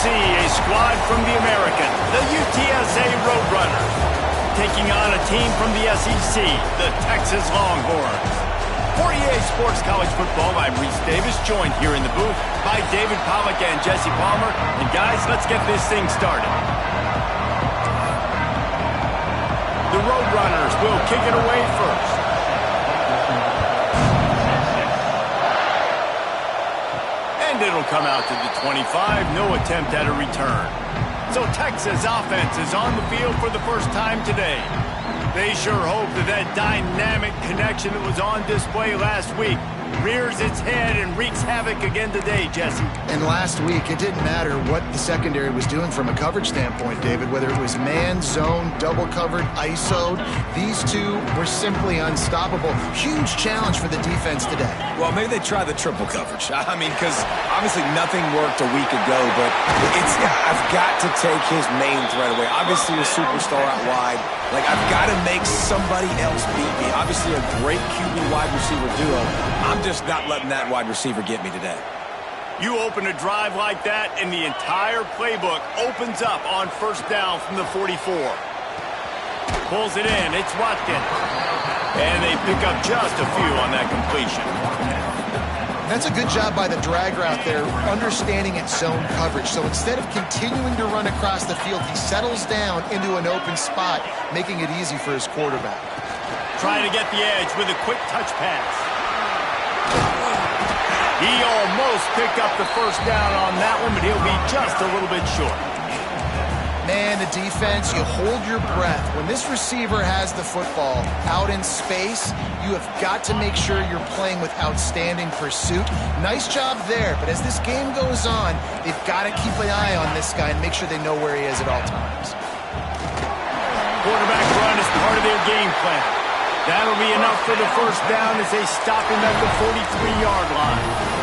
see a squad from the American, the UTSA Roadrunners, taking on a team from the SEC, the Texas Longhorns. For EA Sports College Football, I'm Reese Davis, joined here in the booth by David Pollack and Jesse Palmer. And guys, let's get this thing started. The Roadrunners will kick it away first. And it'll come out to the 25, no attempt at a return. So Texas offense is on the field for the first time today. They sure hope that dynamic connection that was on display last week rears its head and wreaks havoc again today, Jesse. And last week, it didn't matter what the secondary was doing from a coverage standpoint, David, whether it was man, zone, double covered, ISO'd. These two were simply unstoppable. Huge challenge for the defense today. Well, maybe they try the triple coverage. I mean, because obviously nothing worked a week ago, but I've got to take his main threat away. Obviously a superstar out wide. Like, I've got to make somebody else beat me. Obviously a great QB wide receiver duo. I'm just not letting that wide receiver get me today. You open a drive like that, and the entire playbook opens up on first down from the 44. Pulls it in. It's Watkins. And they pick up just a few on that completion. That's a good job by the drag route there, understanding its zone coverage. So instead of continuing to run across the field, he settles down into an open spot, making it easy for his quarterback. Trying to get the edge with a quick touch pass. He almost picked up the first down on that one, but he'll be just a little bit short. Man, the defense, you hold your breath. When this receiver has the football out in space, you have got to make sure you're playing with outstanding pursuit. Nice job there, but as this game goes on, they've got to keep an eye on this guy and make sure they know where he is at all times. Quarterback run is part of their game plan. That'll be enough for the first down as they stop him at the 43-yard line.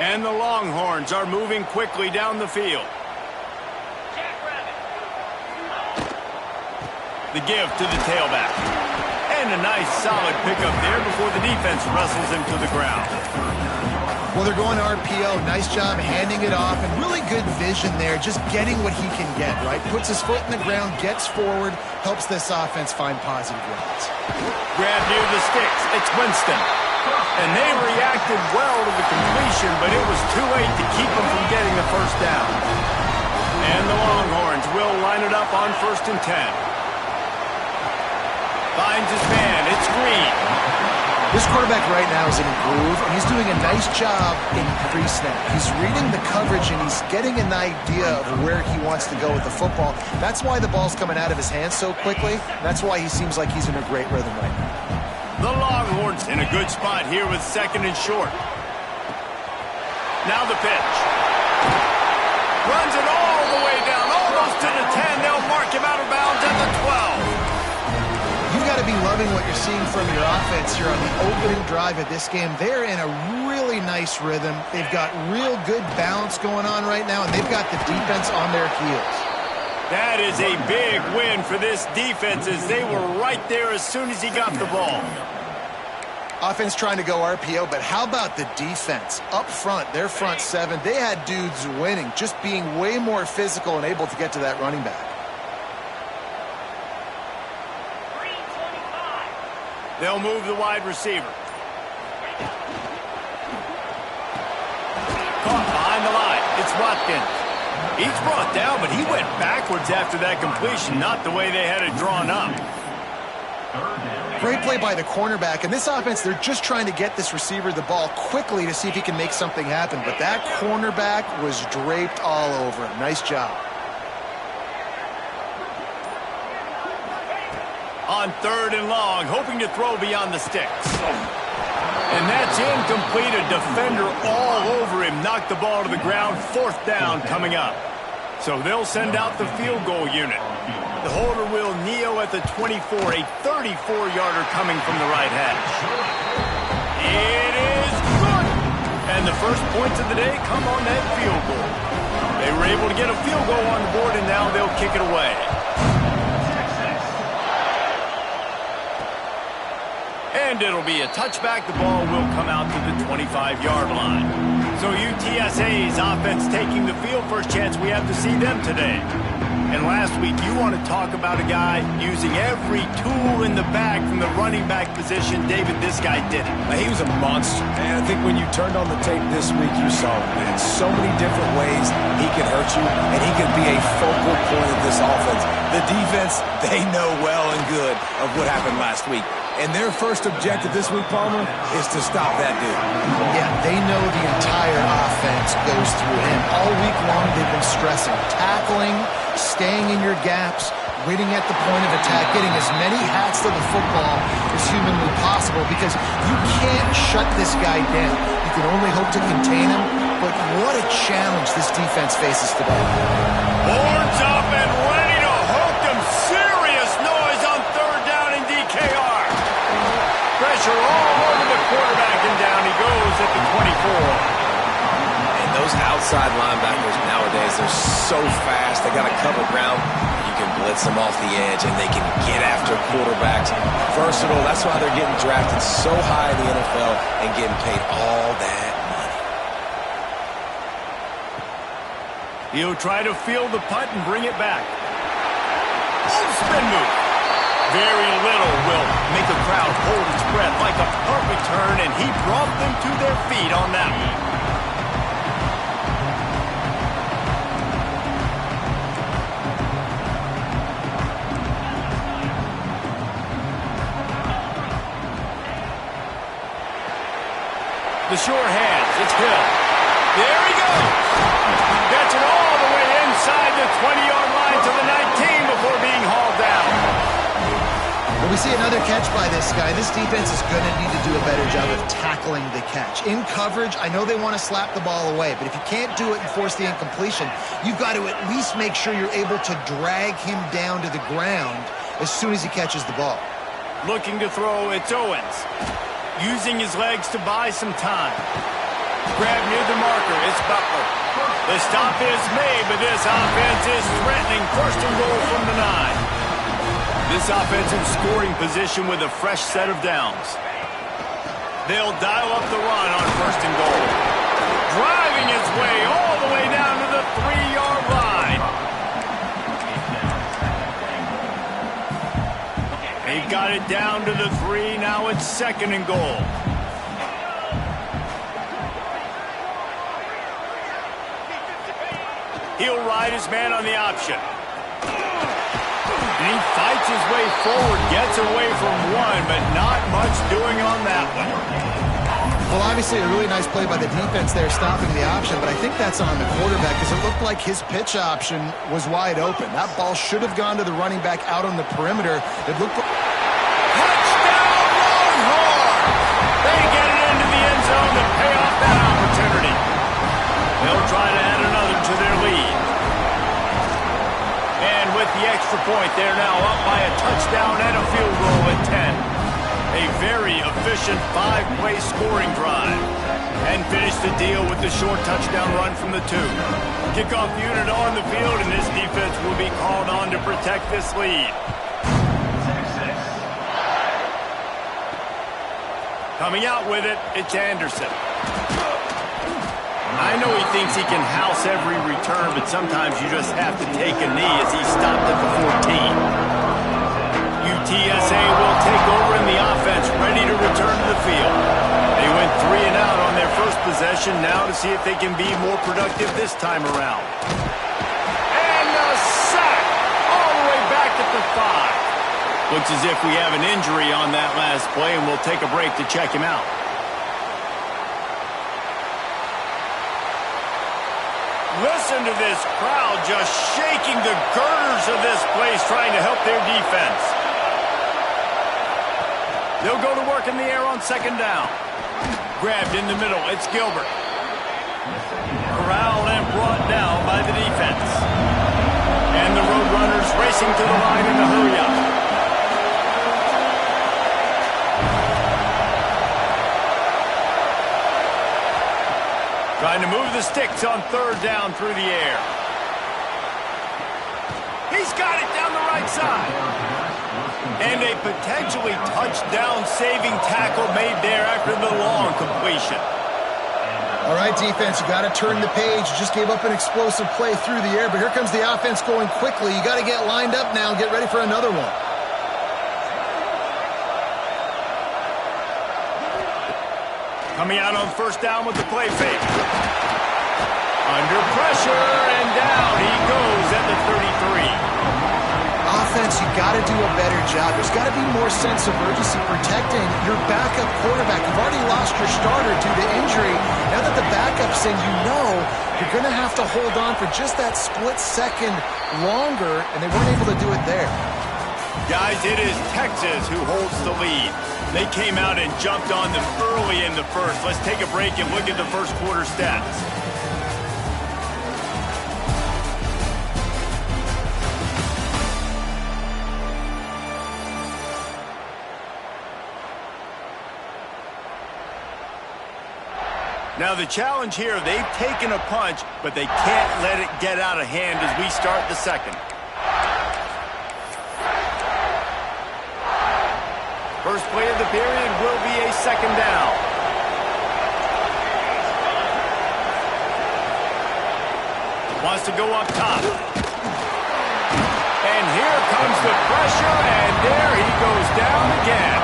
And the Longhorns are moving quickly down the field. The give to the tailback. And a nice solid pickup there before the defense wrestles him to the ground. Well, they're going to RPO. Nice job handing it off, and really good vision there, just getting what he can get, right? Puts his foot in the ground, gets forward, helps this offense find positive yards. Grab near the sticks. It's Winston. And they reacted well to the completion, but it was too late to keep them from getting the first down. And the Longhorns will line it up on 1st and 10. Finds his man. It's Green. This quarterback right now is in a groove, and he's doing a nice job in pre-snap. He's reading the coverage, and he's getting an idea of where he wants to go with the football. That's why the ball's coming out of his hands so quickly. That's why he seems like he's in a great rhythm right now. The Longhorns in a good spot here with 2nd and short. Now the pitch. Runs it all the way down, almost to the 10. They'll mark him out of bounds at the 12. You've got to be loving what you're seeing from your offense here on the opening drive of this game. They're in a really nice rhythm. They've got real good balance going on right now, and they've got the defense on their heels. That is a big win for this defense as they were right there as soon as he got the ball. Offense trying to go RPO, but how about the defense? Up front, their front seven, they had dudes winning, just being way more physical and able to get to that running back. They'll move the wide receiver. Caught behind the line. It's Watkins. He's brought down, but he went backwards after that completion, not the way they had it drawn up. Great play by the cornerback, and this offense, they're just trying to get this receiver the ball quickly to see if he can make something happen, but that cornerback was draped all over him. Nice job. On 3rd and long, hoping to throw beyond the sticks. And that's incomplete. A defender all over him. Knocked the ball to the ground. 4th down coming up. So they'll send out the field goal unit. The holder will kneel at the 24. A 34-yarder coming from the right hash. It is good. And the first points of the day come on that field goal. They were able to get a field goal on the board, and now they'll kick it away. And it'll be a touchback. The ball will come out to the 25-yard line. So UTSA's offense taking the field. First chance we have to see them today. And last week, you want to talk about a guy using every tool in the bag from the running back position. David, this guy did it. He was a monster, man. I think when you turned on the tape this week, you saw it, man. So many different ways he can hurt you, and he can be a focal point of this offense. The defense, they know well and good of what happened last week. And their first objective this week, Palmer, is to stop that dude. Yeah, they know the entire offense goes through him. All week long, they've been stressing tackling, staying in your gaps, waiting at the point of attack, getting as many hats to the football as humanly possible, because you can't shut this guy down. You can only hope to contain him, but what a challenge this defense faces today. Horns up and ready to hook them. Serious noise on third down in DKR. Pressure all over the quarterback, and down he goes at the 24. Those outside linebackers nowadays, they're so fast. They got to cover ground. You can blitz them off the edge, and they can get after quarterbacks. Versatile. That's why they're getting drafted so high in the NFL and getting paid all that money. He'll try to field the punt and bring it back. Oh, spin move. Very little will make the crowd hold its breath like a punt return, and he brought them to their feet on that one. The sure hands, it's Hill. There he goes. Gets it all the way inside the 20-yard line to the 19 before being hauled down. When we see another catch by this guy, this defense is going to need to do a better job of tackling the catch. In coverage, I know they want to slap the ball away, but if you can't do it and force the incompletion, you've got to at least make sure you're able to drag him down to the ground as soon as he catches the ball. Looking to throw, it's Owens. Using his legs to buy some time. Grab near the marker, it's Butler. The stop is made, but this offense is threatening. First and goal from the 9. This offense in scoring position with a fresh set of downs. They'll dial up the run on first and goal. Driving his way all the way down to the 3-yard line. They've got it down to the 3. Now it's second and goal. He'll ride his man on the option. And he fights his way forward, gets away from one, but not much doing on that one. Well, obviously a really nice play by the defense there, stopping the option, but I think that's on the quarterback because it looked like his pitch option was wide open. That ball should have gone to the running back out on the perimeter. It looked like... Touchdown, Longhorn! They get it into the end zone to pay off that opportunity. They'll try to add another to their lead. And with the extra point, they're now up by a touchdown and a field goal at 10. A very efficient 5-play scoring drive. And finish the deal with the short touchdown run from the 2. Kickoff unit on the field, and this defense will be called on to protect this lead. Coming out with it, it's Anderson. I know he thinks he can house every return, but sometimes you just have to take a knee as he stopped at the 14. UTSA will take over in the offense, ready to return to the field. They went 3 and out on their first possession, now to see if they can be more productive this time around. And a sack all the way back at the 5. Looks as if we have an injury on that last play, and we'll take a break to check him out. Listen to this crowd just shaking the girders of this place, trying to help their defense. They'll go to work in the air on second down. Grabbed in the middle, it's Gilbert. Corralled and brought down by the defense. And the Roadrunners racing to the line in the hurry-up. Trying to move the sticks on third down through the air. He's got it down the right side. And a potentially touchdown-saving tackle made there after the long completion. All right, defense, you got to turn the page. You just gave up an explosive play through the air, but here comes the offense going quickly. You got to get lined up now and get ready for another one. Coming out on first down with the play fake. Under pressure, and down he goes at the 33. Offense, you got to do a better job. There's got to be more sense of urgency protecting your backup quarterback. You've already lost your starter due to injury. Now that the backup's in, you know you're going to have to hold on for just that split second longer, and they weren't able to do it there. Guys, it is Texas who holds the lead. They came out and jumped on them early in the first. Let's take a break and look at the first quarter stats. Now the challenge here, they've taken a punch, but they can't let it get out of hand as we start the second. First play of the period will be a second down. Wants to go up top. And here comes the pressure, and there he goes down again.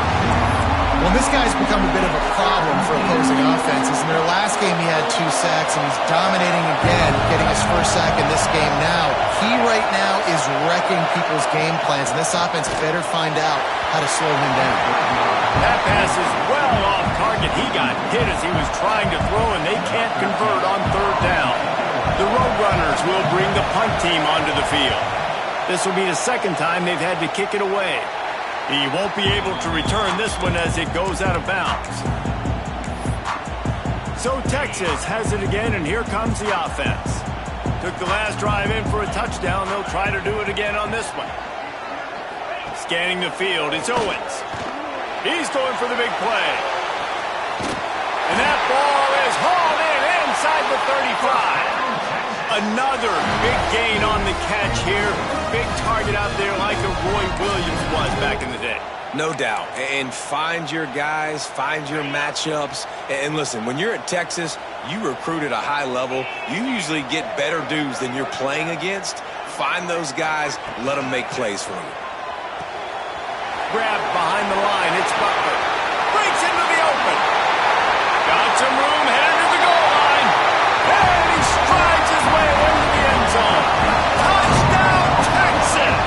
Well, this guy's become a bit of a problem for opposing offenses. In their last game, he had 2 sacks, and he's dominating again, getting his first sack in this game now. He right now is wrecking people's game plans, and this offense better find out how to slow him down. That pass is well off target. He got hit as he was trying to throw, and they can't convert on third down. The Roadrunners will bring the punt team onto the field. This will be the second time they've had to kick it away. He won't be able to return this one as it goes out of bounds. So Texas has it again, and here comes the offense. Took the last drive in for a touchdown. They'll try to do it again on this one. Scanning the field, it's Owens. He's going for the big play. And that ball is hauled in inside the 35. Another big gain on the catch here. Big target out there like a Roy Williams was back in the day. No doubt. And find your guys, find your matchups. And listen, when you're at Texas, you recruit at a high level. You usually get better dudes than you're playing against. Find those guys, let them make plays for you. Grab behind the line, it's Butler. Breaks into the open. Got some room, headed to the goal line. And he strides his way into the end zone. Touchdown, Texas!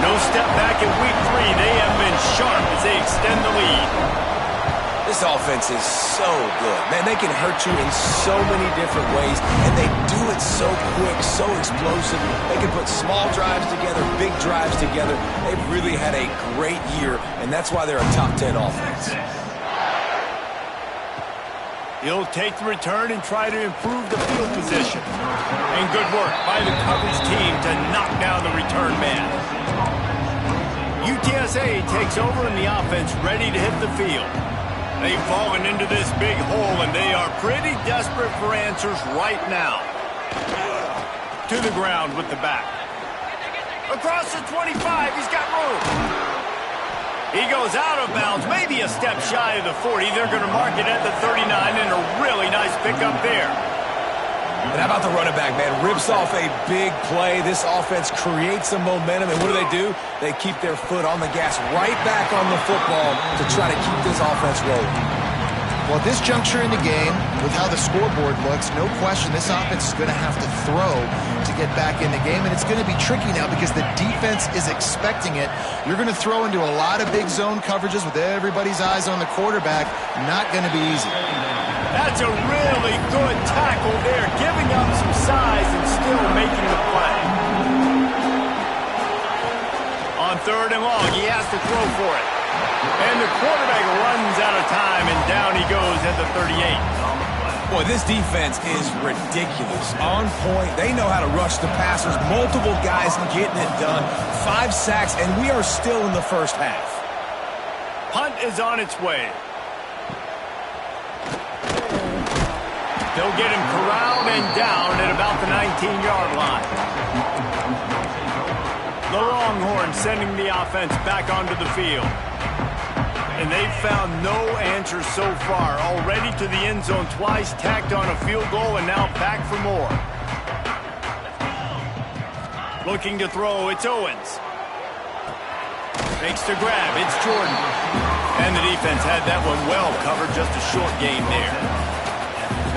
No step back in week 3. They have been sharp as they extend the lead. This offense is so good. Man, they can hurt you in so many different ways, and they do it so quick, so explosive. They can put small drives together, big drives together. They've really had a great year, and that's why they're a top 10 offense. He'll take the return and try to improve the field position. And good work by the coverage team to knock down the return man. UTSA takes over in the offense, ready to hit the field. They've fallen into this big hole, and they are pretty desperate for answers right now. To the ground with the back. Across the 25, he's got room. He goes out of bounds, maybe a step shy of the 40. They're going to mark it at the 39, and a really nice pickup there. And how about the running back, man? Rips off a big play. This offense creates some momentum, and what do? They keep their foot on the gas right back on the football to try to keep this offense rolling. Well, at this juncture in the game, with how the scoreboard looks, no question this offense is going to have to throw to get back in the game, and it's going to be tricky now because the defense is expecting it. You're going to throw into a lot of big zone coverages with everybody's eyes on the quarterback. Not going to be easy. That's a really good tackle there, giving up some size and still making the play. On third and long, he has to throw for it. And the quarterback runs out of time, and down he goes at the 38. Boy, this defense is ridiculous. On point. They know how to rush the passers. Multiple guys getting it done. 5 sacks, and we are still in the first half. Punt is on its way. They'll get him corralled and down at about the 19-yard line. The Longhorns sending the offense back onto the field. And they've found no answer so far. Already to the end zone twice, tacked on a field goal, and now back for more. Looking to throw, it's Owens. Makes the grab, it's Jordan. And the defense had that one well covered, just a short gain there.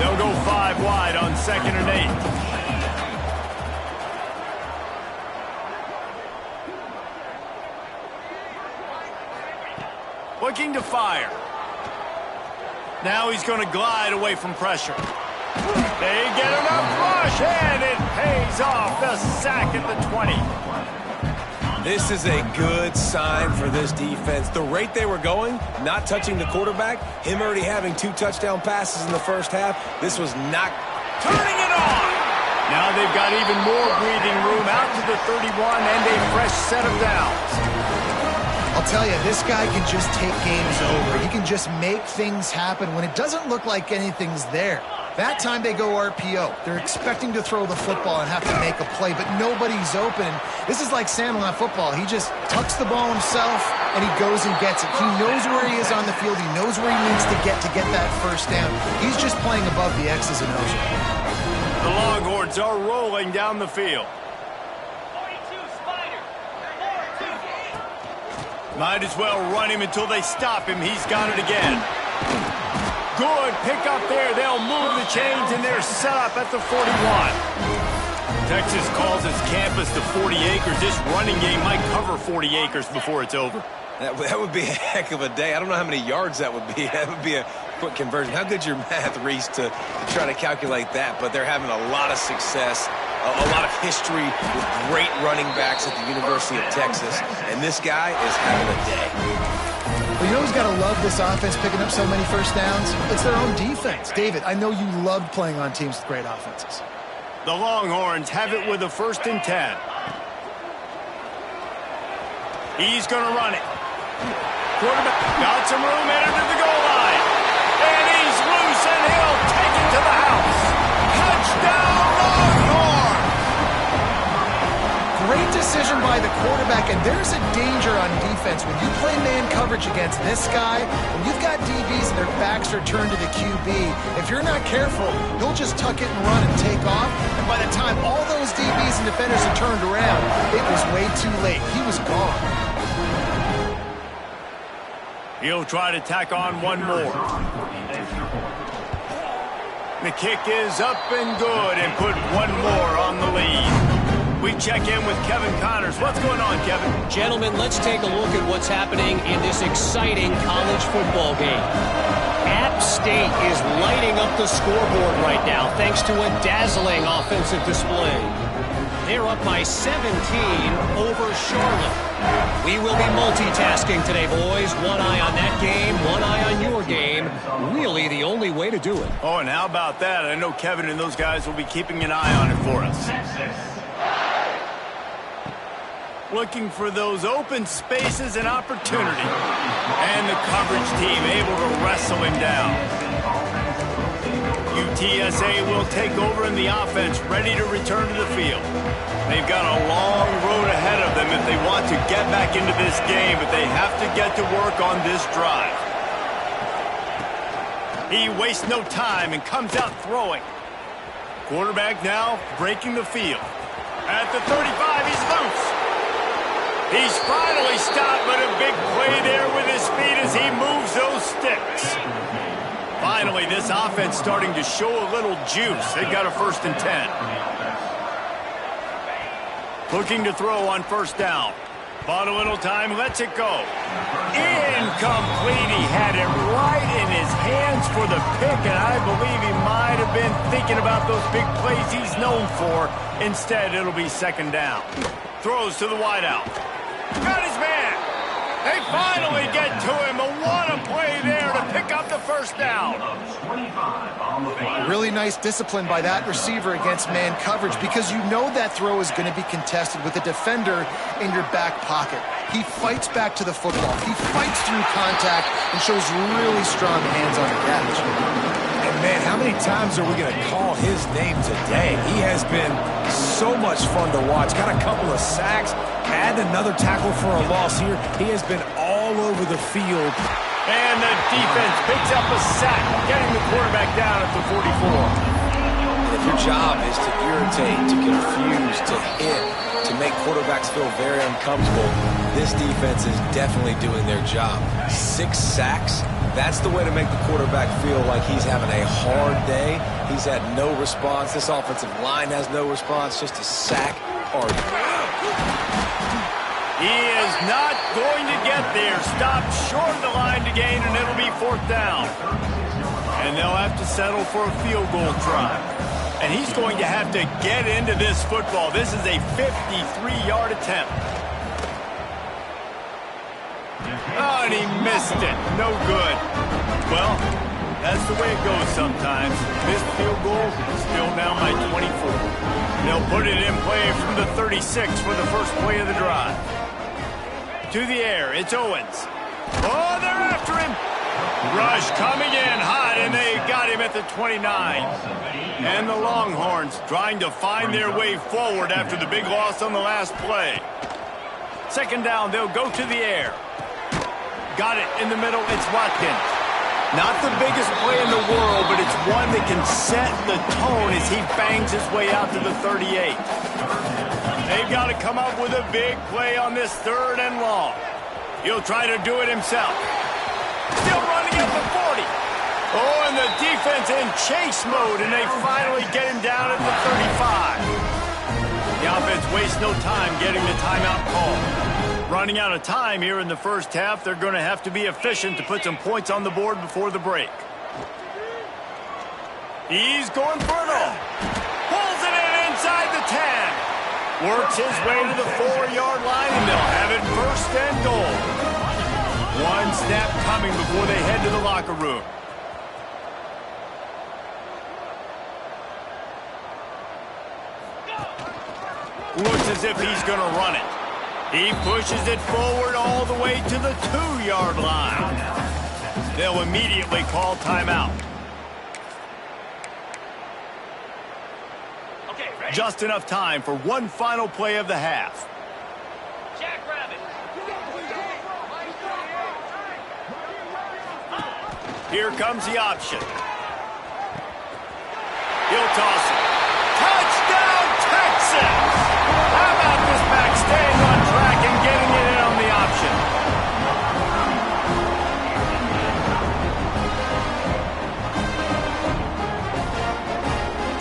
They'll go 5 wide on 2nd and 8. Looking to fire. Now he's going to glide away from pressure. They get enough rush, and it pays off. The sack at the 20. This is a good sign for this defense. The rate they were going, not touching the quarterback, him already having 2 touchdown passes in the first half, this was not turning it on. Now they've got even more breathing room out to the 31 and a fresh set of downs. I'll tell you, this guy can just take games over. He can just make things happen when it doesn't look like anything's there. That time they go RPO. They're expecting to throw the football and have to make a play, but nobody's open. This is like Sandlot football. He just tucks the ball himself, and he goes and gets it. He knows where he is on the field. He knows where he needs to get that first down. He's just playing above the X's and O's. The Longhorns are rolling down the field. Might as well run him until they stop him. He's got it again. Good pick up there. They'll move the chains, and they're set up at the 41. Texas calls its campus the 40 acres. This running game might cover 40 acres before it's over. That would be a heck of a day. I don't know how many yards that would be. That would be a quick conversion. How good's your math, Reese, to try to calculate that? But they're having a lot of success, a lot of history with great running backs at the University of Texas. And this guy is having a day. Well, you know who's got to love this offense picking up so many first downs? It's their own defense. David, I know you loved playing on teams with great offenses. The Longhorns have it with a 1st and 10. He's going to run it. Quarterback got some room, entered to the goal line. And he's loose, and he'll take it to the house. Touchdown, Longhorns! Great decision by the quarterback, and there's a danger on defense. When you play man coverage against this guy, when you've got DBs and their backs are turned to the QB, if you're not careful, he'll just tuck it and run and take off. And by the time all those DBs and defenders are turned around, it was way too late. He was gone. He'll try to tack on one more. The kick is up and good and put one more on the lead. We check in with Kevin Connors. What's going on, Kevin? Gentlemen, let's take a look at what's happening in this exciting college football game. App State is lighting up the scoreboard right now thanks to a dazzling offensive display. They're up by 17 over Charlotte. We will be multitasking today, boys. One eye on that game, one eye on your game. Really the only way to do it. Oh, and how about that? I know Kevin and those guys will be keeping an eye on it for us. Looking for those open spaces and opportunity. And the coverage team able to wrestle him down. UTSA will take over in the offense, ready to return to the field. They've got a long road ahead of them if they want to get back into this game, but they have to get to work on this drive. He wastes no time and comes out throwing. Quarterback now breaking the field. At the 35, he's loose. He's finally stopped, but a big play there with his feet as he moves those sticks. Finally, this offense starting to show a little juice. They've got a 1st and 10. Looking to throw on 1st down. Bought a little time, lets it go. Incomplete. He had it right in his hands for the pick, and I believe he might have been thinking about those big plays he's known for. Instead, it'll be 2nd down. Throws to the wideout. Got his man. They finally get to him. What a play there to pick up the 1st down. Really nice discipline by that receiver against man coverage because you know that throw is going to be contested with a defender in your back pocket. He fights back to the football. He fights through contact and shows really strong hands on the catch. And man, how many times are we going to call his name today? He has been so much fun to watch. Got a couple of sacks, add another tackle for a loss here. He has been all over the field. And the defense picks up a sack, getting the quarterback down at the 44. And if your job is to irritate, to confuse, to hit, to make quarterbacks feel very uncomfortable, this defense is definitely doing their job. 6 sacks, that's the way to make the quarterback feel like he's having a hard day. He's had no response. This offensive line has no response, just a sack party. He is not going to get there. Stopped short of the line to gain, and it'll be 4th down. And they'll have to settle for a field goal try. And he's going to have to get into this football. This is a 53-yard attempt. Oh, and he missed it. No good. Well, that's the way it goes sometimes. Missed field goal, still down by 24. They'll put it in play from the 36 for the first play of the drive. To the air, it's Owens. Oh, they're after him. Rush coming in hot, and they got him at the 29. And the Longhorns trying to find their way forward after the big loss on the last play. 2nd down, they'll go to the air. Got it in the middle, it's Watkins. Not the biggest play in the world, but it's one that can set the tone as he bangs his way out to the 38. They've got to come up with a big play on this 3rd and long. He'll try to do it himself. Still running at the 40. Oh, and the defense in chase mode, and they finally get him down at the 35. The offense wastes no time getting the timeout call. Running out of time here in the first half, they're going to have to be efficient to put some points on the board before the break. He's going for it all. Pulls it in inside the 10. Works his way to the 4-yard line, and they'll have it 1st and goal. One snap coming before they head to the locker room. Looks as if he's going to run it. He pushes it forward all the way to the 2-yard line. They'll immediately call timeout. Just enough time for one final play of the half. Here comes the option. He'll toss it. Touchdown, Texas! How about this back staying on track and getting it in on the option?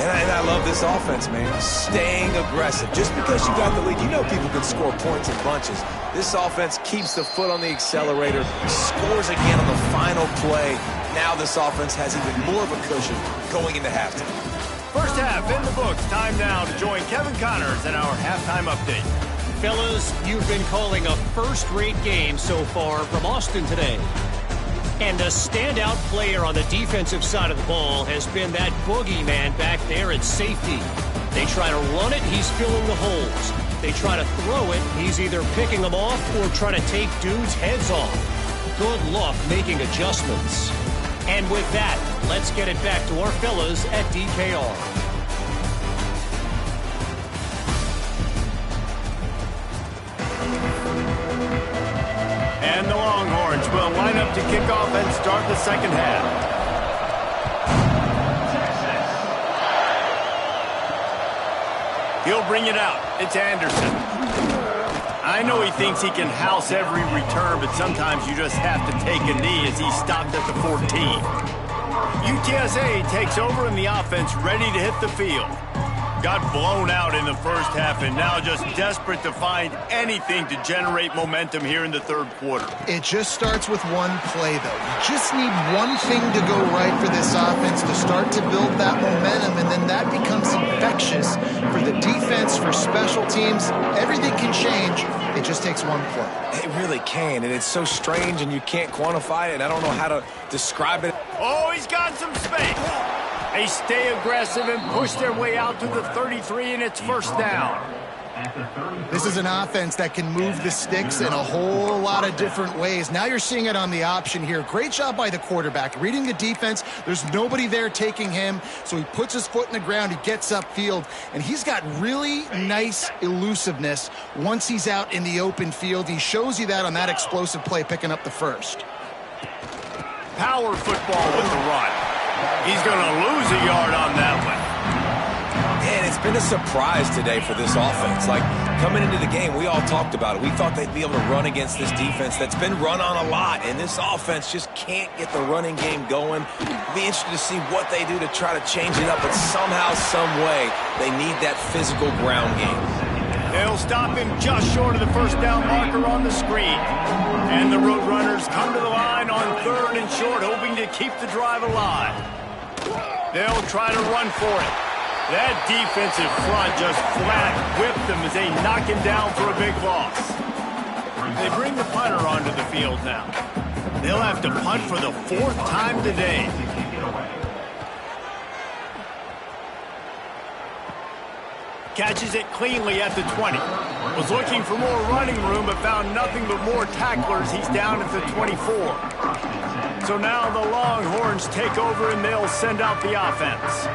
And I love this offense, man. Staying aggressive. Just because you got the lead, you know people can score points in bunches. This offense keeps the foot on the accelerator, scores again on the final play. Now this offense has even more of a cushion going into halftime. First half in the books. Time now to join Kevin Connors in our halftime update. Fellas, you've been calling a first-rate game so far from Austin today. And the standout player on the defensive side of the ball has been that boogeyman back there at safety. They try to run it, he's filling the holes. They try to throw it, he's either picking them off or trying to take dudes' heads off. Good luck making adjustments. And with that, let's get it back to our fellas at DKR. And the Longhorns will line up to kick off and start the second half. He'll bring it out. It's Anderson. I know he thinks he can house every return, but sometimes you just have to take a knee as he stopped at the 14. UTSA takes over in the offense, ready to hit the field. Got blown out in the first half and now just desperate to find anything to generate momentum here in the third quarter. It just starts with one play, though. You just need one thing to go right for this offense to start to build that momentum, and then that becomes infectious for the defense, for special teams. Everything can change. It just takes one play. It really can, and it's so strange, and you can't quantify it, and I don't know how to describe it. Oh, he's got some space. They stay aggressive and push their way out to the 33, and it's first down. This is an offense that can move the sticks in a whole lot of different ways. Now you're seeing it on the option here. Great job by the quarterback. Reading the defense, there's nobody there taking him, so he puts his foot in the ground, he gets upfield, and he's got really nice elusiveness once he's out in the open field. He shows you that on that explosive play, picking up the first. Power football with the run. He's going to lose a yard on that one. And it's been a surprise today for this offense. Like, coming into the game, we all talked about it. We thought they'd be able to run against this defense that's been run on a lot, and this offense just can't get the running game going. It'll be interesting to see what they do to try to change it up, but somehow, some way, they need that physical ground game. They'll stop him just short of the first down marker on the screen. And the Roadrunners come to the line on 3rd and short, hoping to keep the drive alive. They'll try to run for it. That defensive front just flat whipped them as they knock him down for a big loss. They bring the punter onto the field now. They'll have to punt for the 4th time today. Catches it cleanly at the 20. Was looking for more running room, but found nothing but more tacklers. He's down at the 24. So now the Longhorns take over, and they'll send out the offense.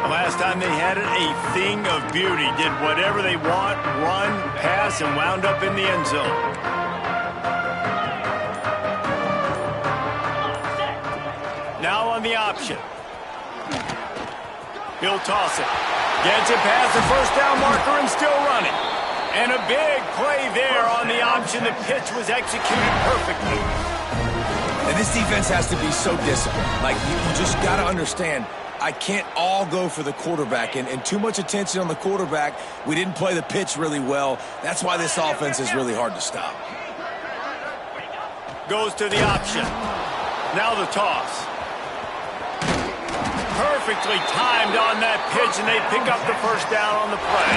The last time they had it, a thing of beauty. Did whatever they want, run, pass, and wound up in the end zone. Now on the option. He'll toss it. Gets it past the first down marker and still running. And a big play there on the option. The pitch was executed perfectly. And this defense has to be so disciplined. Like, you just got to understand, I can't all go for the quarterback, and too much attention on the quarterback. We didn't play the pitch really well. That's why this offense is really hard to stop. Goes to the option. Now the toss. Perfectly timed on that pitch, and they pick up the first down on the play.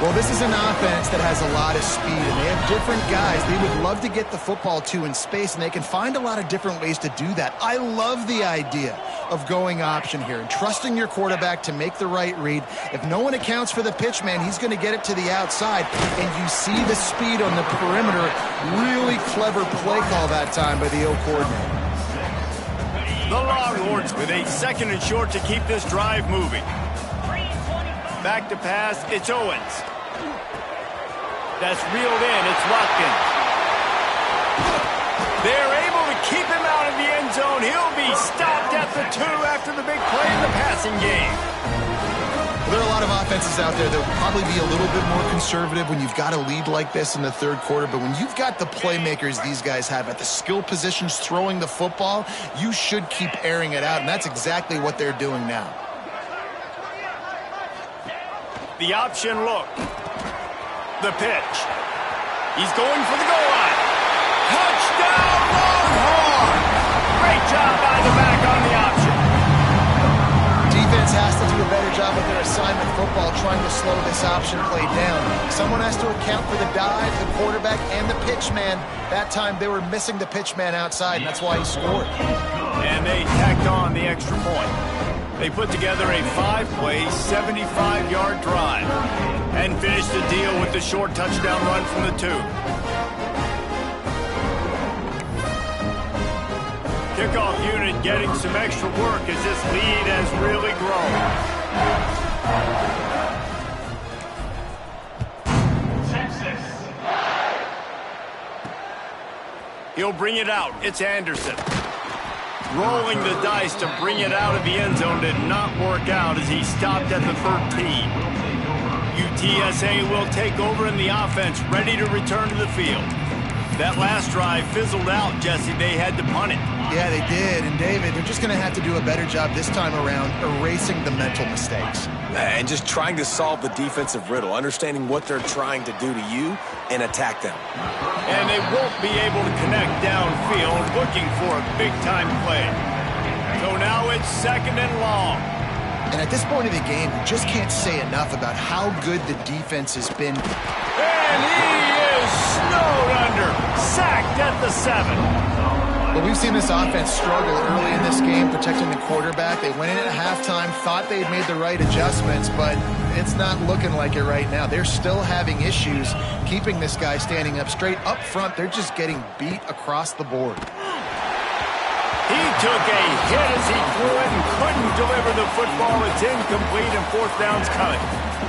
Well, this is an offense that has a lot of speed, and they have different guys they would love to get the football to in space, and they can find a lot of different ways to do that. I love the idea of going option here and trusting your quarterback to make the right read. If no one accounts for the pitch, man, he's going to get it to the outside, and you see the speed on the perimeter. Really clever play call that time by the O coordinator. The Longhorns with a 2nd and short to keep this drive moving. Back to pass, it's Owens. That's reeled in, it's Watkins. They're able to keep him out of the end zone. He'll be stopped at the 2 after the big play in the passing game. There are a lot of offenses out there that will probably be a little bit more conservative when you've got a lead like this in the 3rd quarter, but when you've got the playmakers these guys have at the skill positions throwing the football, you should keep airing it out, and that's exactly what they're doing now. The option look. The pitch. He's going for the goal line. Touchdown, Longhorn! Great job by the back on the option. Defense has to do a better job with their assignment football, trying to slow this option play down. Someone has to account for the dive, the quarterback, and the pitch man. That time they were missing the pitch man outside, and that's why he scored. And they tacked on the extra point. They put together a 5-play, 75-yard drive and finished the deal with the short touchdown run from the 2. Kickoff unit getting some extra work as this lead has really grown. Texas. He'll bring it out. It's Anderson. Rolling the dice to bring it out of the end zone did not work out as he stopped at the 13. UTSA will take over in the offense, ready to return to the field. That last drive fizzled out, Jesse. They had to punt it. Yeah, they did. And, David, they're just going to have to do a better job this time around erasing the mental mistakes. And just trying to solve the defensive riddle, understanding what they're trying to do to you and attack them. And they won't be able to connect downfield, looking for a big-time play. So now it's 2nd and long. And at this point of the game, you just can't say enough about how good the defense has been. And he is snowed under, sacked at the 7. Well, we've seen this offense struggle early in this game protecting the quarterback. They went in at halftime, thought they'd made the right adjustments, but it's not looking like it right now. They're still having issues keeping this guy standing up straight. Up front, they're just getting beat across the board. He took a hit as he threw it and couldn't deliver the football. It's incomplete and fourth down's coming.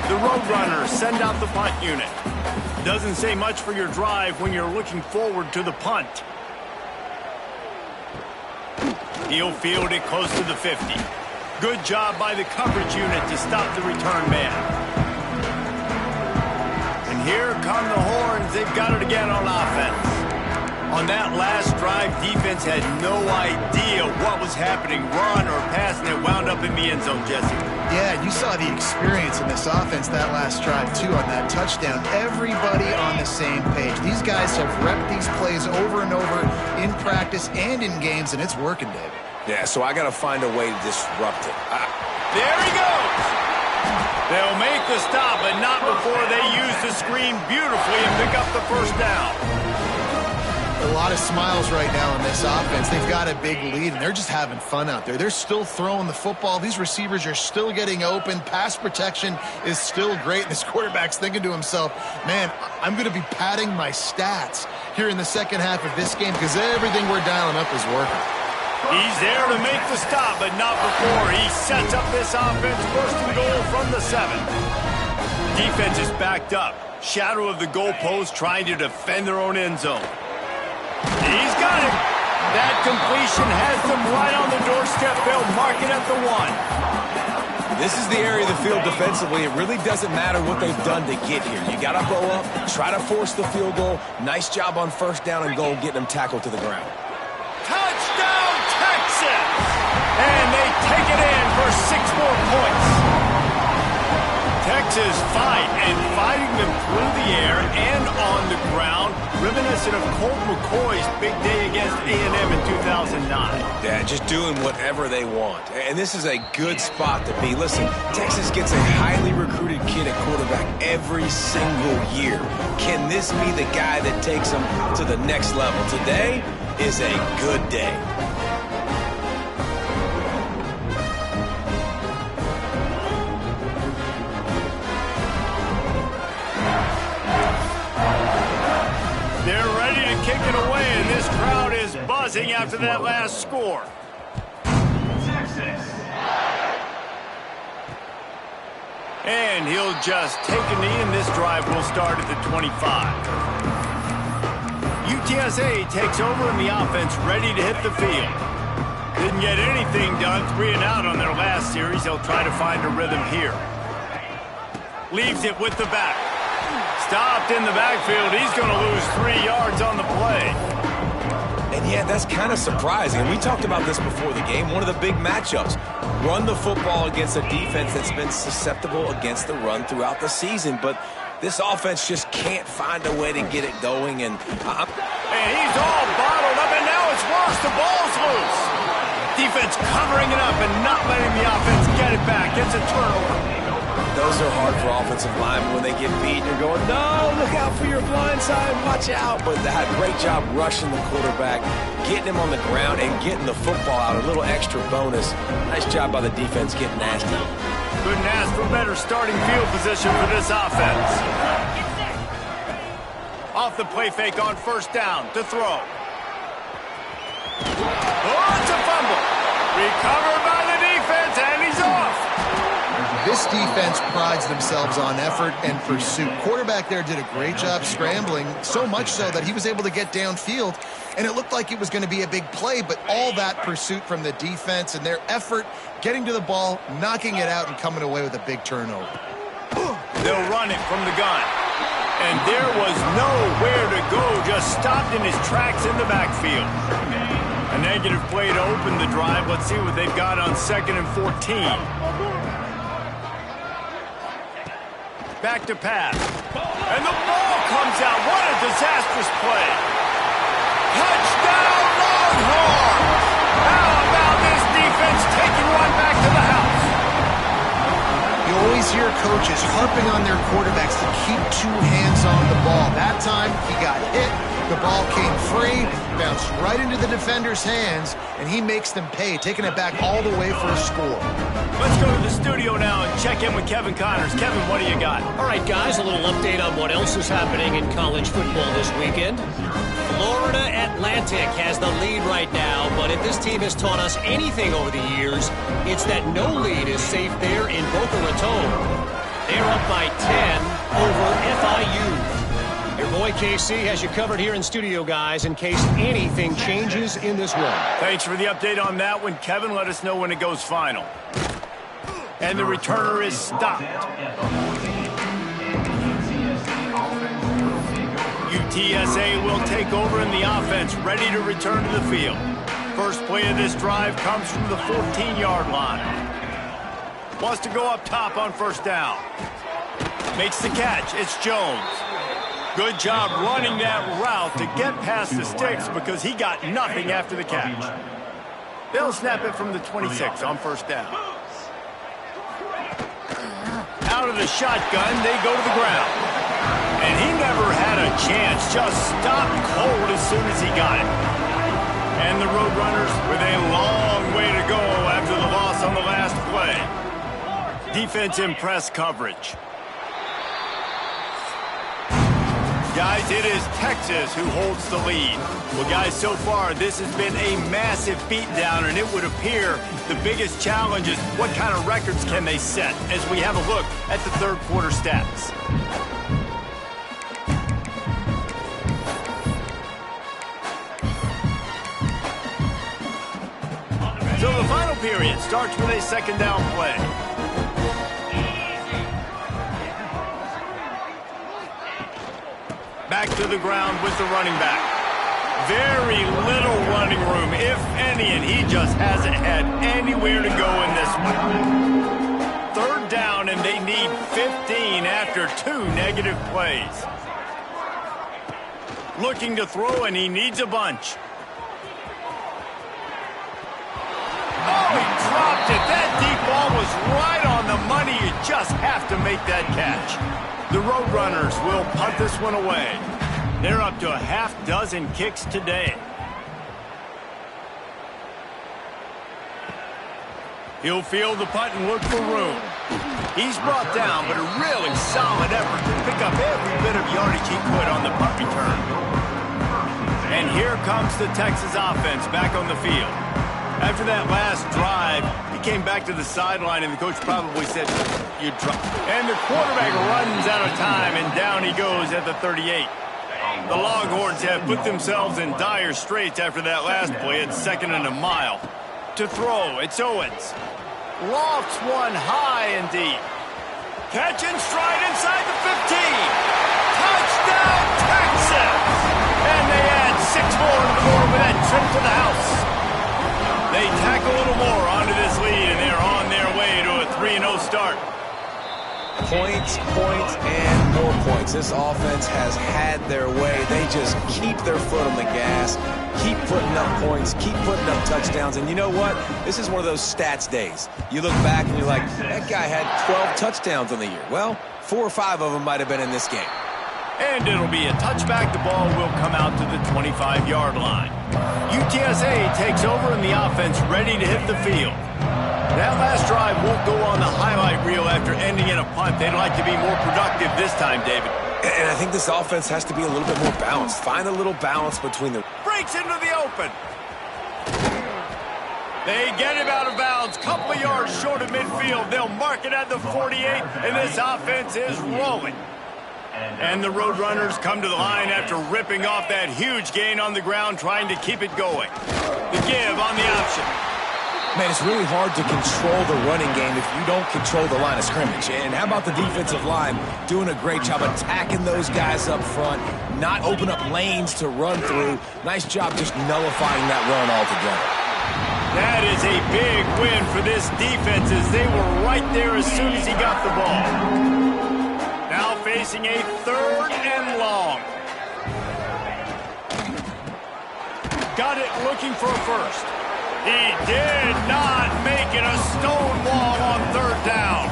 The Roadrunners send out the punt unit. Doesn't say much for your drive when you're looking forward to the punt. He'll field it close to the 50. Good job by the coverage unit to stop the return man. And here come the horns. They've got it again on offense. On that last drive, defense had no idea what was happening, run or pass, and it wound up in the end zone, Jesse. Yeah, you saw the experience in this offense that last drive, too, on that touchdown. Everybody on the same page. These guys have repped these plays over and over in practice and in games, and it's working, David. Yeah, so I got to find a way to disrupt it. There he goes! They'll make the stop, but not before they use the screen beautifully and pick up the first down. A lot of smiles right now in this offense. They've got a big lead, and they're just having fun out there. They're still throwing the football. These receivers are still getting open. Pass protection is still great. And this quarterback's thinking to himself, man, I'm going to be padding my stats here in the second half of this game because everything we're dialing up is working. He's there to make the stop, but not before he sets up this offense. First and goal from the 7. Defense is backed up. Shadow of the goalpost trying to defend their own end zone. He's got it. That completion has them right on the doorstep. They'll mark it at the 1. This is the area of the field defensively. It really doesn't matter what they've done to get here. You got to go up, try to force the field goal. Nice job on first down and goal getting them tackled to the ground. Touchdown, Texas! And they take it in for 6 more points. Texas fighting them through the air and on the ground, reminiscent of Colt McCoy's big day against A&M in 2009. Yeah, just doing whatever they want. And this is a good spot to be. Listen, Texas gets a highly recruited kid at quarterback every single year. Can this be the guy that takes them to the next level? Today is a good day. Kick it away, and this crowd is buzzing after that last score. Texas. And he'll just take a knee, and this drive will start at the 25. UTSA takes over, and the offense ready to hit the field. Didn't get anything done, 3 and out on their last series. They'll try to find a rhythm here. Leaves it with the back. Stopped in the backfield. He's going to lose 3 yards on the play. And yeah, that's kind of surprising. And we talked about this before the game. One of the big matchups. Run the football against a defense that's been susceptible against the run throughout the season. But this offense just can't find a way to get it going. And he's all bottled up, and now it's worse. The ball's loose. Defense covering it up and not letting the offense get it back. It's a turnover. Those are hard for offensive linemen when they get beat. You're going, no, look out for your blind side, watch out. But they had a great job rushing the quarterback, getting him on the ground, and getting the football out. A little extra bonus. Nice job by the defense getting nasty. Couldn't ask for better starting field position for this offense. Off the play fake on first down to throw. Oh, it's a fumble. Recovered by the defense, and he's off. This defense prides themselves on effort and pursuit. Quarterback there did a great job scrambling, so much so that he was able to get downfield, and it looked like it was going to be a big play, but all that pursuit from the defense and their effort getting to the ball, knocking it out, and coming away with a big turnover. They'll run it from the gun. And there was nowhere to go, just stopped in his tracks in the backfield. A negative play to open the drive. Let's see what they've got on 2nd and 14. Back to pass. And the ball comes out. What a disastrous play. Touchdown, Longhorns! How about this defense taking one back to the house? You always hear coaches harping on their quarterbacks to keep two hands on the ball. That time, he got hit. The ball came free, bounced right into the defender's hands, and he makes them pay, taking it back all the way for a score. Let's go to the studio now and check in with Kevin Connors. Kevin, what do you got? All right, guys, a little update on what else is happening in college football this weekend. Florida Atlantic has the lead right now, but if this team has taught us anything over the years, it's that no lead is safe there in Boca Raton. They're up by 10 over FIU. Your boy KC has you covered here in studio, guys, in case anything changes in this one. Thanks for the update on that one, Kevin. Let us know when it goes final. And the returner is stopped. UTSA will take over in the offense, ready to return to the field. First play of this drive comes from the 14-yard line. Wants to go up top on first down. Makes the catch. It's Jones. Good job running that route to get past the sticks because he got nothing after the catch. They'll snap it from the 26 on first down. Out of the shotgun, they go to the ground. And he never had a chance, just stopped cold as soon as he got it. And the Roadrunners with a long way to go after the loss on the last play. Defense in press coverage. Guys, it is Texas who holds the lead. Well, guys, so far, this has been a massive beatdown, and it would appear the biggest challenge is what kind of records can they set as we have a look at the third quarter stats. So the final period starts with a second down play. Back to the ground with the running back. Very little running room, if any, and he just hasn't had anywhere to go in this one. Third down, and they need 15 after 2 negative plays. Looking to throw, and he needs a bunch. Oh, he dropped it. That deep ball was right on the money. You just have to make that catch. The Roadrunners will punt this one away. They're up to a half dozen kicks today. He'll field the punt and look for room. He's brought down, but a really solid effort to pick up every bit of yardage he could on the punt return. And here comes the Texas offense back on the field. After that last drive, he came back to the sideline, and the coach probably said, "You drop." And the quarterback runs out of time, and down he goes at the 38. The Longhorns have put themselves in dire straits after that last play at 2nd and a mile. To throw, it's Owens. Lofts one high and deep. Catch and stride inside the 15. Touchdown, Texas! And they add 6 more to the board with that trip to the house. They tack a little more onto this lead, and they're on their way to a 3-0 start. Points, points, and more points. This offense has had their way. They just keep their foot on the gas, keep putting up points, keep putting up touchdowns. And you know what? This is one of those stats days. You look back and you're like, that guy had 12 touchdowns on the year. Well, 4 or 5 of them might have been in this game. And it'll be a touchback. The ball will come out to the 25-yard line. UTSA takes over in the offense, ready to hit the field. That last drive won't go on the highlight reel after ending in a punt. They'd like to be more productive this time, David. And I think this offense has to be a little bit more balanced. Find a little balance between the... Breaks into the open. They get him out of bounds. Couple of yards short of midfield. They'll mark it at the 48, and this offense is rolling. And the Roadrunners come to the line after ripping off that huge gain on the ground, trying to keep it going. The give on the option. Man, it's really hard to control the running game if you don't control the line of scrimmage. And how about the defensive line doing a great job attacking those guys up front, not open up lanes to run through. Nice job just nullifying that run altogether. That is a big win for this defense as they were right there as soon as he got the ball. Now facing a 3rd and long. Got it looking for a first. He did not make it. A stone wall on 3rd down.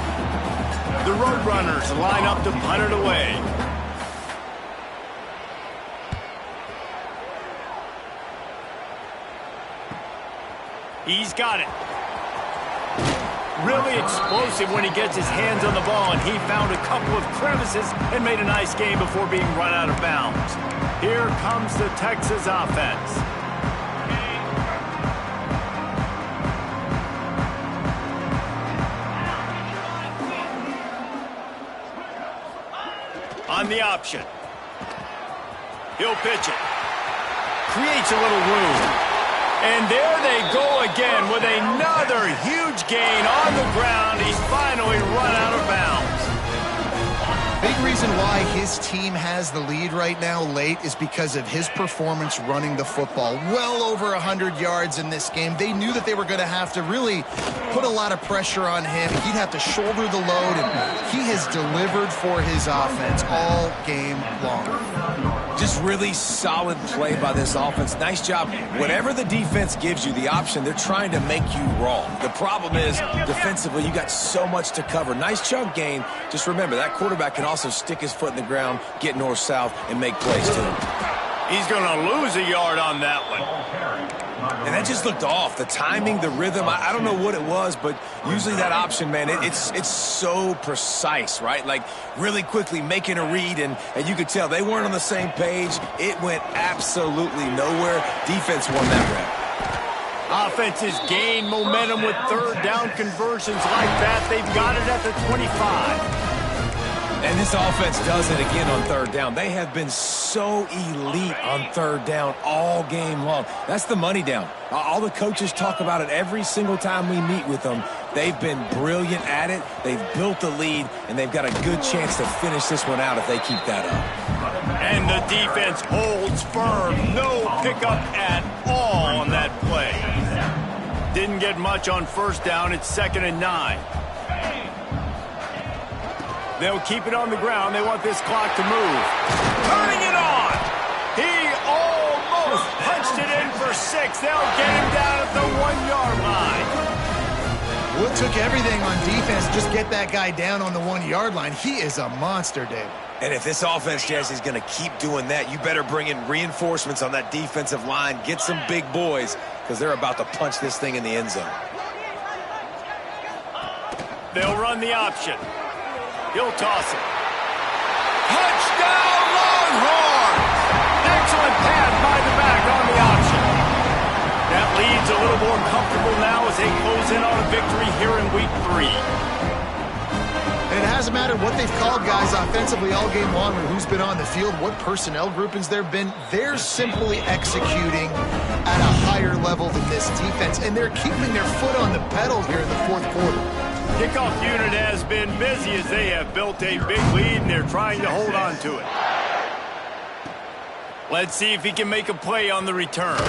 The Roadrunners line up to punt it away. He's got it. Really explosive when he gets his hands on the ball, and he found a couple of crevices and made a nice game before being run out of bounds. Here comes the Texas offense. On the option. He'll pitch it. Creates a little room. And there they go again with another huge gain on the ground. He's finally run out of bounds. Big reason why his team has the lead right now late is because of his performance running the football. Well over 100 yards in this game. They knew that they were going to have to really put a lot of pressure on him. He'd have to shoulder the load, and he has delivered for his offense all game long. Just really solid play by this offense. Nice job. Whatever the defense gives you, the option, they're trying to make you wrong. The problem is, defensively, you got so much to cover. Nice chunk gain. Just remember, that quarterback can also stick his foot in the ground, get north-south, and make plays, too. He's going to lose a yard on that one. And that just looked off. The timing, the rhythm, I don't know what it was, but usually that option, man, it's so precise, right? Like, really quickly making a read, and you could tell they weren't on the same page. It went absolutely nowhere. Defense won that round. Offenses gain momentum with third down conversions like that. They've got it at the 25. And this offense does it again on third down. They have been so elite on third down all game long. That's the money down. All the coaches talk about it every single time we meet with them. They've been brilliant at it. They've built the lead, and they've got a good chance to finish this one out if they keep that up. And the defense holds firm. No pickup at all on that play. Didn't get much on first down. It's 2nd and 9. They'll keep it on the ground. They want this clock to move. Turning it on. He almost punched it in for 6. They'll get him down at the 1-yard line. Well, it took everything on defense to just get that guy down on the 1-yard line. He is a monster, Dave. And if this offense, Jesse, is going to keep doing that, you better bring in reinforcements on that defensive line. Get some big boys, because they're about to punch this thing in the end zone. They'll run the option. He'll toss it. Touchdown, Longhorns! Excellent pass by the back on the option. That lead's a little more comfortable now as they close in on a victory here in Week 3. And it hasn't mattered what they've called guys offensively all game long or who's been on the field, what personnel groupings there have been. They're simply executing at a higher level than this defense, and they're keeping their foot on the pedal here in the fourth quarter. Kickoff unit has been busy as they have built a big lead, and they're trying to hold on to it. Let's see if he can make a play on the return.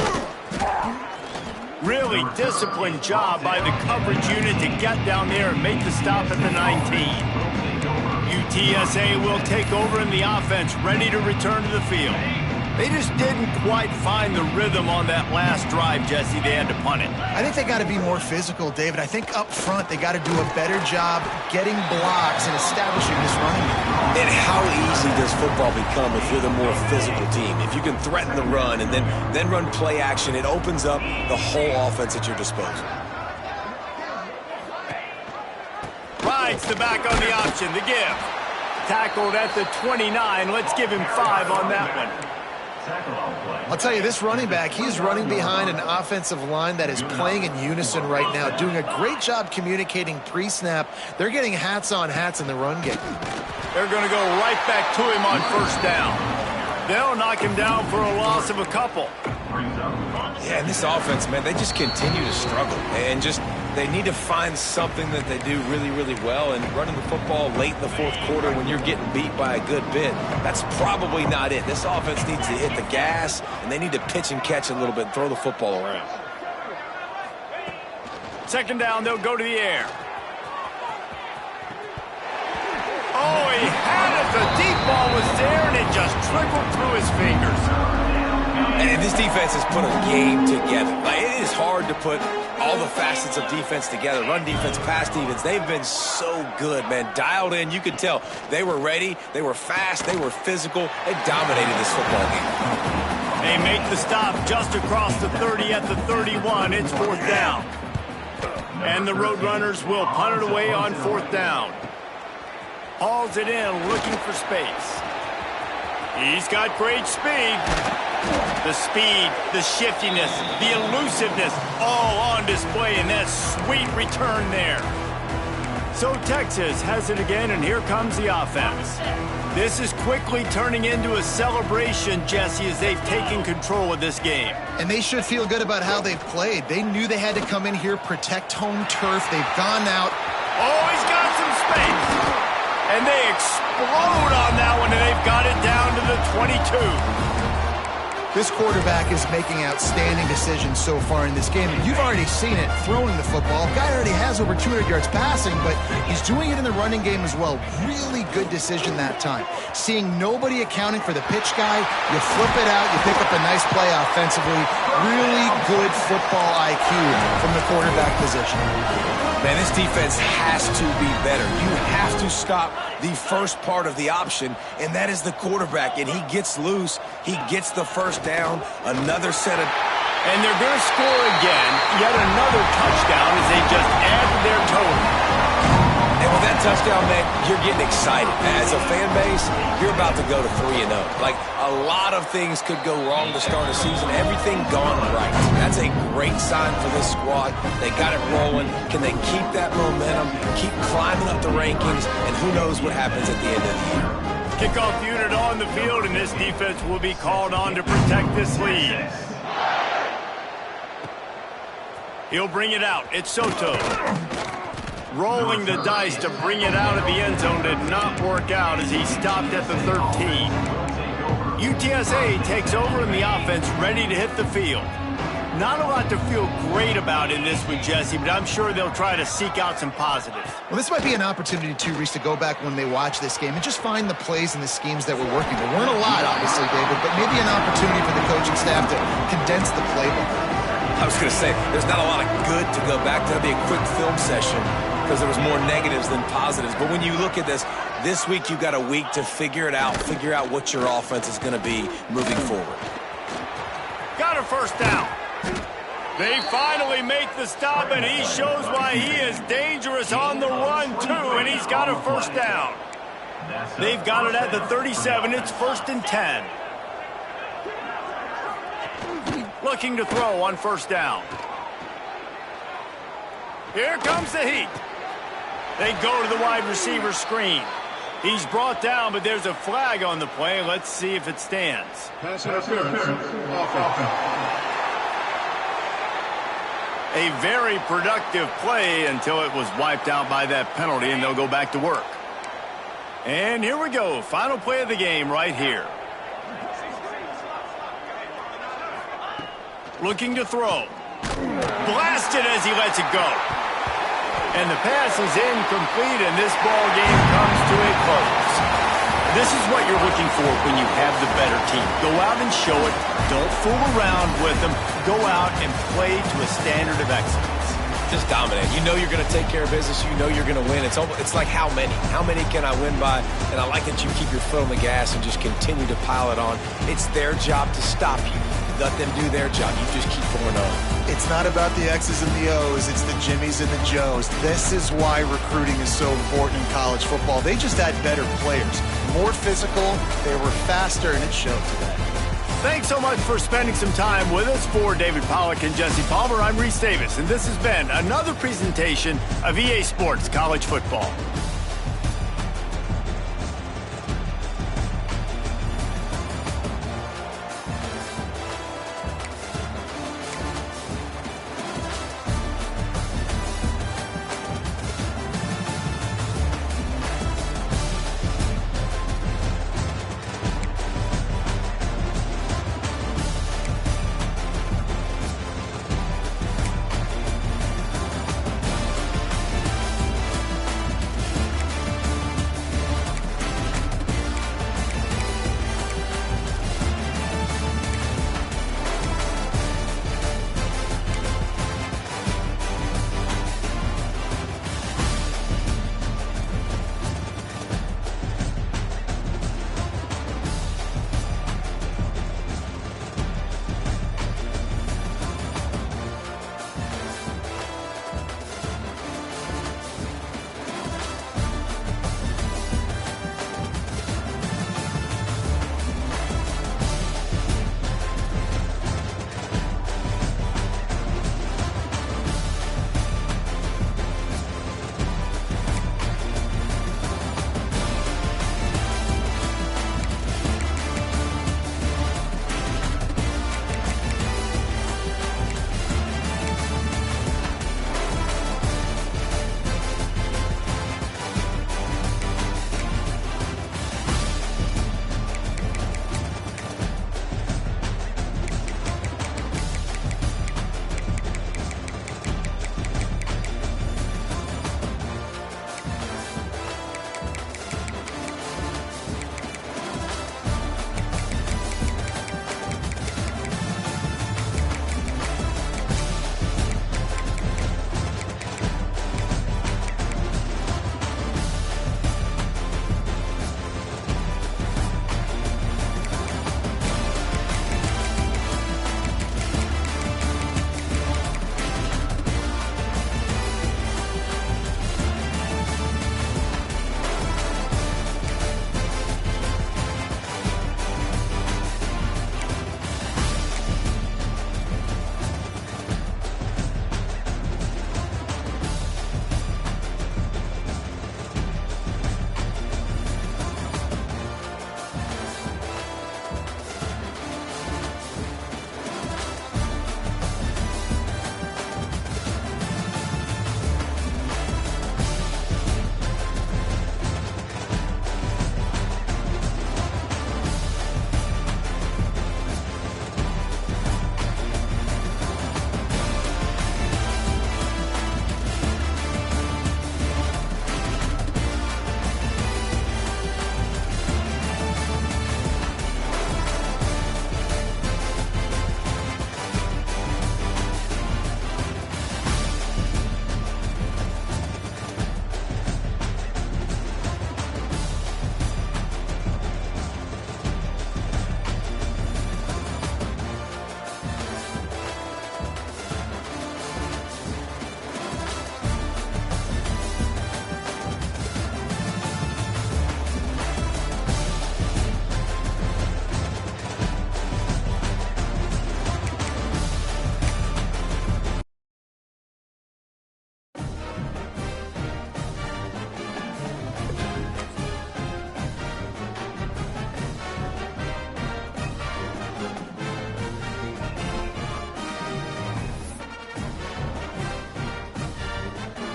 Really disciplined job by the coverage unit to get down there and make the stop at the 19. UTSA will take over in the offense, ready to return to the field. They just didn't quite find the rhythm on that last drive, Jesse. They had to punt it. I think they got to be more physical, David. I think up front they got to do a better job getting blocks and establishing this running game. And how easy does football become if you're the more physical team? If you can threaten the run and then run play action, it opens up the whole offense at your disposal. Rides the back on the option, the give. Tackled at the 29. Let's give him 5 on that one. I'll tell you, this running back, he's running behind an offensive line that is playing in unison right now, doing a great job communicating pre-snap. They're getting hats on hats in the run game. They're going to go right back to him on first down. They'll knock him down for a loss of a couple. Yeah, and this offense, man, they just continue to struggle. And just, they need to find something that they do really, really well. And running the football late in the fourth quarter when you're getting beat by a good bit, that's probably not it. This offense needs to hit the gas, and they need to pitch and catch a little bit and throw the football around. 2nd down, they'll go to the air. Oh, he had it. The deep ball was there, and it just trickled through his fingers. And this defense has put a game together. Like, it is hard to put all the facets of defense together. Run defense, pass defense. They've been so good, man. Dialed in. You could tell they were ready. They were fast. They were physical. They dominated this football game. They make the stop just across the 30 at the 31. It's 4th down. And the Roadrunners will punt it away on 4th down. Hauls it in, looking for space. He's got great speed. The speed, the shiftiness, the elusiveness, all on display in that sweet return there. So Texas has it again, and here comes the offense. This is quickly turning into a celebration, Jesse, as they've taken control of this game. And they should feel good about how they've played. They knew they had to come in here, protect home turf. They've gone out. Oh, he's got some space. And they explode on that one, and they've got it down to the 22. This quarterback is making outstanding decisions so far in this game. You've already seen it throwing the football. Guy already has over 200 yards passing, but he's doing it in the running game as well. Really good decision that time. Seeing nobody accounting for the pitch guy, you flip it out, you pick up a nice play offensively. Really good football IQ from the quarterback position. Man, this defense has to be better. You have to stop the first part of the option, and that is the quarterback. And he gets loose. He gets the first down. Another set of... And they're going to score again. Yet another touchdown as they just add to their total. And with that touchdown, man, you're getting excited. As a fan base, you're about to go to 3-0. Like, a lot of things could go wrong to start a season. Everything gone right. That's a great sign for this squad. They got it rolling. Can they keep that momentum, keep climbing up the rankings, and who knows what happens at the end of the year. Kickoff unit on the field, and this defense will be called on to protect this lead. He'll bring it out. It's Soto. Rolling the dice to bring it out of the end zone did not work out as he stopped at the 13. UTSA takes over in the offense, ready to hit the field. Not a lot to feel great about in this one, Jesse, but I'm sure they'll try to seek out some positives. Well, this might be an opportunity, too, Reese, to go back when they watch this game and just find the plays and the schemes that were working. There weren't a lot, obviously, David, but maybe an opportunity for the coaching staff to condense the playbook. I was going to say, there's not a lot of good to go back to. That'd be a quick film session because there was more negatives than positives. But when you look at this week you got a week to figure it out, figure out what your offense is going to be moving forward. Got a first down. They finally make the stop, and he shows why he is dangerous on the run, too, and he's got a first down. They've got it at the 37. It's 1st and 10. Looking to throw on first down. Here comes the heat. They go to the wide receiver screen. He's brought down, but there's a flag on the play. Let's see if it stands. Pass interference. A very productive play until it was wiped out by that penalty, and they'll go back to work. And here we go. Final play of the game right here. Looking to throw. Blasted as he lets it go. And the pass is incomplete, and this ball game comes to a close. This is what you're looking for when you have the better team. Go out and show it. Don't fool around with them. Go out and play to a standard of excellence. Just dominate. You know you're going to take care of business. You know you're going to win. It's like how many? How many can I win by? And I like that you keep your foot on the gas and just continue to pile it on. It's their job to stop you. Let them do their job. You just keep going on. It's not about the X's and the O's. It's the Jimmies and the Joes. This is why recruiting is so important in college football. They just had better players. More physical. They were faster, and it showed today. Thanks so much for spending some time with us. For David Pollack and Jesse Palmer, I'm Reese Davis, and this has been another presentation of EA Sports College Football.